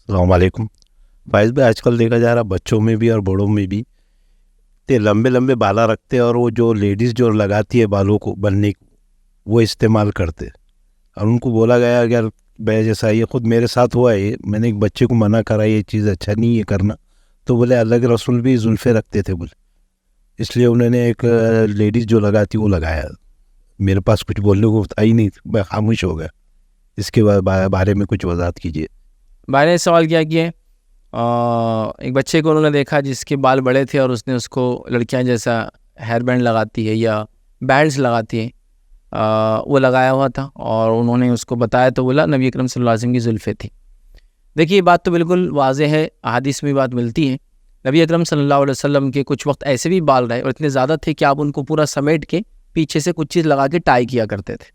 السلام علیکم فائز بھائی. آج کل دیکھا جا رہا بچوں میں بھی اور بڑوں میں بھی لمبے لمبے بالا رکھتے ہیں، اور وہ جو لیڈیز جو لگاتی ہے بالوں کو بننے وہ استعمال کرتے. اور ان کو بولا گیا اگر بے جیسا یہ خود میرے ساتھ ہوا ہے، میں نے ایک بچے کو منع کرا یہ چیز اچھا نہیں ہے کرنا، تو بولے اللہ کے رسول بھی زلفے رکھتے تھے بولے، اس لیے انہوں نے ایک لیڈیز جو لگاتی وہ لگایا. میرے پاس کچھ بولنے کو تھا ہی نہیں، میں خاموش ہو گیا. اس کے بارے میں کچھ وضاحت کیجیے. بھائی نے سوال کیا کہ ایک بچے کو انہوں نے دیکھا جس کے بال بڑے تھے، اور اس نے اس کو لڑکیاں جیسا ہیئر بینڈ لگاتی ہے یا بینڈز لگاتی ہیں وہ لگایا ہوا تھا، اور انہوں نے اس کو بتایا تو بولا نبی اکرم صلی اللہ علیہ وسلم کی زلفیں تھی. دیکھیے یہ بات تو بالکل واضح ہے، احادیث میں بات ملتی ہے. نبی اکرم صلی اللہ علیہ وسلم کے کچھ وقت ایسے بھی بال رہے اور اتنے زیادہ تھے کہ آپ ان کو پورا سمیٹ کے پیچھے سے کچھ چیز لگا کے ٹائی کیا کرتے تھے.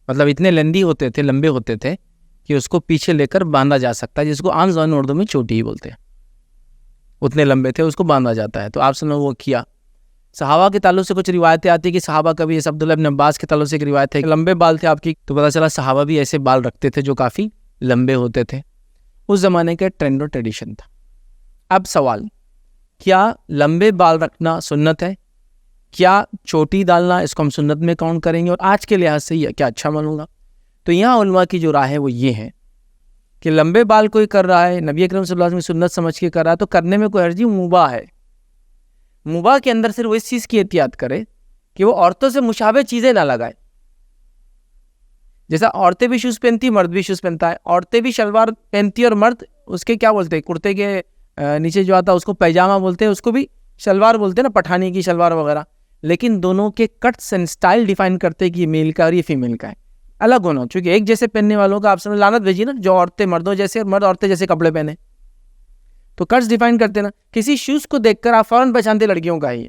مطلب اتنے لمبی ہوتے تھے، لمبے ہوتے تھے کہ اس کو پیچھے لے کر باندھا جا سکتا ہے، جس کو عام زبان اردو میں چوٹی ہی بولتے ہیں. اتنے لمبے تھے، اس کو باندھا جاتا ہے. تو آپ نے وہ کیا. صحابہ کے تعلق سے کچھ روایتیں آتی ہیں کہ صحابہ کا بھی، اس عبداللہ ابن عباس کے تعلق سے ایک روایت ہے کہ لمبے بال تھے آپ کی، تو پتہ چلا صحابہ بھی ایسے بال رکھتے تھے جو کافی لمبے ہوتے تھے. اس زمانے کا ٹرینڈ اور ٹریڈیشن تھا. اب سوال، کیا لمبے بال رکھنا سنت ہے؟ کیا چوٹی ڈالنا اس کو ہم سنت میں کاؤنٹ کریں گے؟ اور آج کے لحاظ سے یہ کیا اچھا مانوں گا؟ تو یہاں علماء کی جو رائے ہے وہ یہ ہے کہ لمبے بال کوئی کر رہا ہے، نبی اکرم صلی اللہ علیہ وسلم سنت سمجھ کے کر رہا ہے، تو کرنے میں کوئی حرج نہیں، مباح ہے. مباح کے اندر صرف وہ اس چیز کی احتیاط کرے کہ وہ عورتوں سے مشابہ چیزیں نہ لگائے. جیسا عورتیں بھی شوز پہنتی، مرد بھی شوز پہنتا ہے. عورتیں بھی شلوار پہنتی اور مرد اس کے کیا بولتے ہیں، کرتے کے نیچے جو آتا ہے اس کو پیجامہ بولتے ہیں، اس کو بھی شلوار بولتے ہیں نا، پٹھانی کی شلوار وغیرہ. لیکن دونوں کے کٹس اینڈ سٹائل ڈیفائن کرتے ہیں کہ یہ میل کا اور یہ فیمیل کا ہے. الگ ہونا، چونکہ ایک جیسے پہننے والوں کا آپ سے لعنت بھیجی نا، جو عورتیں مردوں جیسے اور مرد عورتیں جیسے کپڑے پہنے، تو کٹس ڈیفائن کرتے نا. کسی شوز کو دیکھ کر آپ فوراً پہچانتے لڑکیوں کا ہی ہے،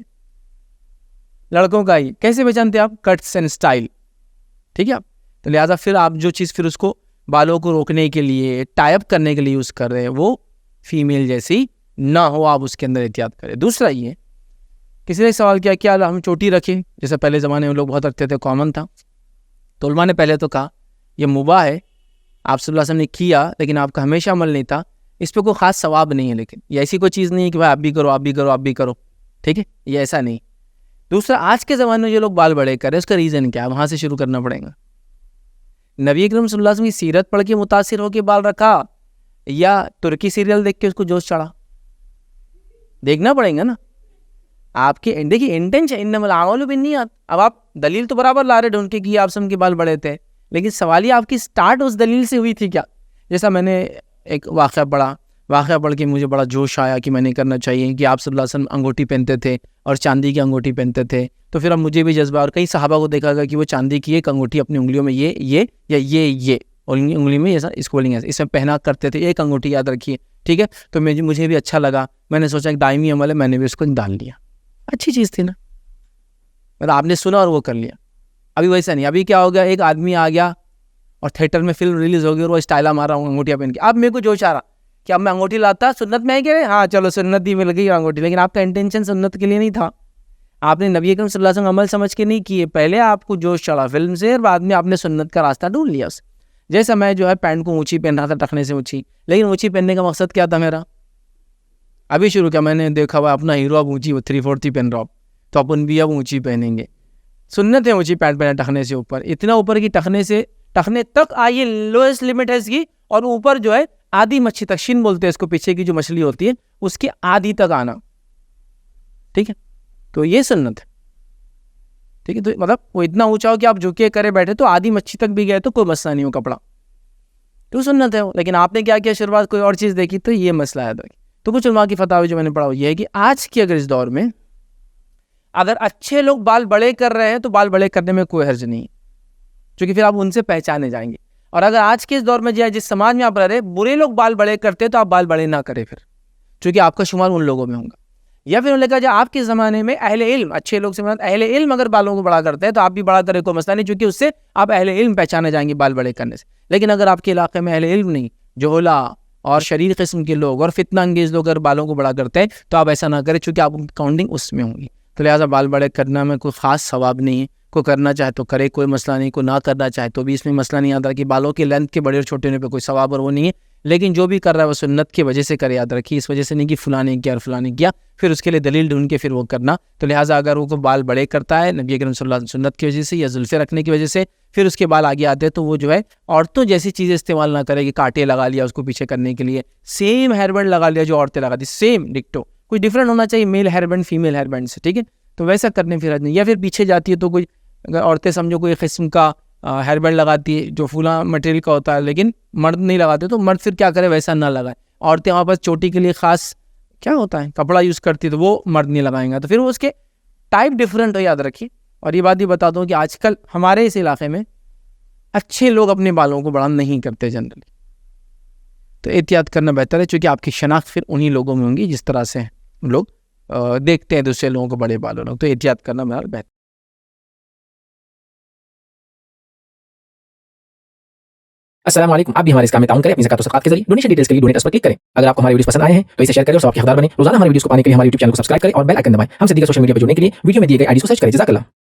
لڑکوں کا ہی. کیسے پہچانتے آپ؟ Cuts and style. ٹھیک ہے. تو لہٰذا پھر آپ جو چیز پھر اس کو بالوں کو روکنے کے لیے، ٹائی اپ کرنے کے لیے یوز کر رہے ہیں، وہ فیمیل جیسی نہ ہو، آپ اس کے اندر احتیاط کریں. دوسرا یہ، کسی نے سوال کیا کیا ہم چوٹی رکھیں، جیسے پہلے زمانے میں لوگ بہت رکھتے تھے، کامن تھا. تو علماء نے پہلے تو کہا یہ مباح ہے، آپ صلی اللہ علیہ وسلم نے کیا لیکن آپ کا ہمیشہ عمل نہیں تھا، اس پہ کوئی خاص ثواب نہیں ہے. لیکن یہ ایسی کوئی چیز نہیں ہے کہ بھائی آپ بھی کرو، آپ بھی کرو، آپ بھی کرو. ٹھیک ہے، یہ ایسا نہیں. دوسرا، آج کے زمانے میں جو لوگ بال بڑے کر رہے ہیں اس کا ریزن کیا ہے؟ وہاں سے شروع کرنا پڑے گا. نبی اکرم صلی اللہ علیہ وسلم کی سیرت پڑھ کے متاثر ہو کے بال رکھا، یا ترکی سیریل دیکھ کے اس کو جوش چڑھا؟ دیکھنا پڑے گا نا آپ کے. دیکھیے انٹینشن، انما الاعمال بالنیات. اب آپ دلیل تو برابر لا رہے ڈھونڈ کے کہ آپ سم کے بال بڑے تھے، لیکن سوال یہ آپ کی سٹارٹ اس دلیل سے ہوئی تھی کیا؟ جیسا میں نے ایک واقعہ پڑھ کے مجھے بڑا جوش آیا کہ میں نے کرنا چاہیے کہ آپ صلی اللہ علیہ وسلم انگوٹھی پہنتے تھے اور چاندی کی انگوٹھی پہنتے تھے. تو پھر اب مجھے بھی جذبہ، اور کئی صحابہ کو دیکھا گیا کہ وہ چاندی کی ایک انگوٹھی اپنی انگلیوں میں یہ یا یہ اور انگلی میں ایسا اس کو اس میں پہنا کرتے تھے، ایک انگوٹھی یاد رکھیے. ٹھیک ہے. تو مجھے بھی اچھا لگا، میں نے سوچا کہ دائمی عمل ہے، میں نے بھی اس کو ڈال لیا. اچھی چیز تھی نا، مطلب آپ نے سنا اور وہ کر لیا. ابھی ویسا نہیں. ابھی کیا ہو گیا، ایک آدمی آ گیا اور تھیٹر میں فلم ریلیز ہو گئی اور وہ اسٹائلہ مارا ہوں انگوٹھیاں پہن کے. اب میرے کو جوش آ رہا کہ اب میں انگوٹھی لاتا، سنت میں ہے کہ ہاں چلو سنت ہی مل گئی انگوٹھی، لیکن آپ کا انٹینشن سنت کے لیے نہیں تھا. آپ نے نبی اکرم صلی اللہ علیہ وسلم عمل سمجھ کے نہیں کیے. پہلے آپ کو جوش چڑھا فلم سے، اور بعد میں آپ نے سنت کا راستہ ڈھونڈ لیا اس. جیسا میں جو ہے پینٹ کو اونچی پہن رہا تھا، ٹخنے سے اونچی، لیکن اونچی پہننے کا مقصد کیا تھا میرا؟ ابھی شروع کیا، میں نے دیکھا ہوا اپنا ہیرو اب اونچی 3/4 پہن رہا ہوں، تو اپن بھی اب اونچی پہنیں گے. سنت ہے اونچی پینٹ پہنا ٹخنے سے اوپر، اتنا اوپر کی ٹخنے تک آئیے، لوئسٹ لمٹ ہے اس کی. اور اوپر جو ہے آدھی مچھی تک، شن بولتے ہیں اس کو، پیچھے کی جو مچھلی ہوتی ہے اس کی آدھی تک آنا. ٹھیک ہے. تو یہ سنت ہے. ٹھیک ہے. تو مطلب وہ اتنا اونچا ہو کہ آپ جھکے کرے بیٹھے تو آدھی مچھی تک بھی گئے تو کوئی مسئلہ نہیں ہو کپڑا، تو سنت ہے وہ. لیکن آپ نے کیا کیا، شروعات کوئی اور چیز دیکھی، تو یہ مسئلہ ہے. تو کچھ علماء کی فتاوی جو میں نے پڑھا وہ یہ ہے کہ آج کے اگر اس دور میں اگر اچھے لوگ بال بڑے کر رہے ہیں تو بال بڑے کرنے میں کوئی حرج نہیں، کیونکہ پھر آپ ان سے پہچانے جائیں گے. اور اگر آج کے اس دور میں جس سماج میں آپ رہ رہے برے لوگ بال بڑے کرتے تو آپ بال بڑے نہ کریں پھر، چونکہ آپ کا شمار ان لوگوں میں ہوگا. یا پھر انہوں نے کہا جب آپ کے زمانے میں اہل علم، اچھے لوگ سے مراد اہل علم اگر بالوں کو بڑا کرتے ہیں تو آپ بھی بڑا کرے، کوئی مسئلہ نہیں، چونکہ اس سے آپ اہل علم پہچانے جائیں گے بال بڑے کرنے سے. لیکن اگر آپ کے علاقے میں اہل علم نہیں، جہلا اور شریر قسم کے لوگ اور فتنہ انگیز لوگ اگر بالوں کو بڑا کرتے ہیں تو آپ ایسا نہ کریں، چونکہ آپ کی کاؤنٹنگ اس میں ہوں گی. تو لہٰذا بال بڑے کرنا میں کوئی خاص ثواب نہیں ہے. کوئی کرنا چاہے تو کرے، کوئی مسئلہ نہیں. کوئی نہ کرنا چاہے تو بھی اس میں مسئلہ نہیں آتا کہ بالوں کے لینتھ کے بڑے اور چھوٹے ہونے پہ کوئی ثواب اور وہ نہیں ہے. لیکن جو بھی کر رہا ہے وہ سنت کی وجہ سے کرے, یاد رکھیے, اس وجہ سے نہیں کہ فلاں نے کیا اور فلاں نے کیا, پھر اس کے لیے دلیل ڈھونڈ کے پھر وہ کرنا. تو لہٰذا اگر وہ بال بڑے کرتا ہے نبی کریم صلی اللہ علیہ وسلم سنت کی وجہ سے یا زلفے رکھنے کی وجہ سے, پھر اس کے بال آگے آتے ہیں, تو وہ جو ہے عورتوں جیسی چیزیں استعمال نہ کرے کہ کاٹے لگا لیا اس کو پیچھے کرنے کے لیے, سیم ہیئر بینڈ لگا لیا جو عورتیں لگاتی, سیم ڈکٹو, کچھ ڈفرینٹ ہونا چاہیے male hair band female hair band سے, ٹھیک ہے. تو ویسا کرنے پھر نہیں, یا پھر پیچھے جاتی ہے تو کوئی اگر عورتیں سمجھو کوئی قسم کا ہیئر بینڈ لگاتی ہے جو فلاں مٹیریل کا ہوتا ہے لیکن مرد نہیں لگاتے, تو مرد پھر کیا کرے, ویسا نہ لگائے. عورتیں وہاں پر چوٹی کے لیے خاص کیا ہوتا ہے کپڑا یوز کرتی ہے, تو وہ مرد نہیں لگائیں گا, تو پھر وہ اس کے ٹائپ ڈفرینٹ ہو, یاد رکھیے. اور یہ بات بھی بتا دوں کہ آج کل ہمارے اس علاقے میں اچھے لوگ اپنے بالوں کو بڑا نہیں کرتے جنرلی, تو احتیاط کرنا بہتر ہے, چونکہ آپ کی شناخت پھر انہی لوگوں میں ہوں گی جس طرح سے لوگ دیکھتے ہیں دوسرے لوگوں کو بڑے بالوں لوگ, تو احتیاط کرنا بہتر. السلام علیکم. آپ بھی ہمارے اس کام میں تعاون کریں اپنی زکات و صدقات کے ذریعے. ڈونیشن ڈیٹیلز کے لیے ڈونیٹ اس پر کلک کریں. اگر آپ کو ہمارے ویڈیوز پسند آئے ہیں تو اسے شیئر کریں اور ثواب کے حقدار بنیں. روزانہ ہمارے ویڈیوز کو پانے کے لیے ہمارے YouTube چینل کو سبسکرائب کریں اور بیل آئکن دبائیں. ہم سے دیگر سوشل میڈیا پر جڑنے کے لیے ویڈیو میں دیے گئے آئی ڈیز کو سرچ کریں. جزاک اللہ.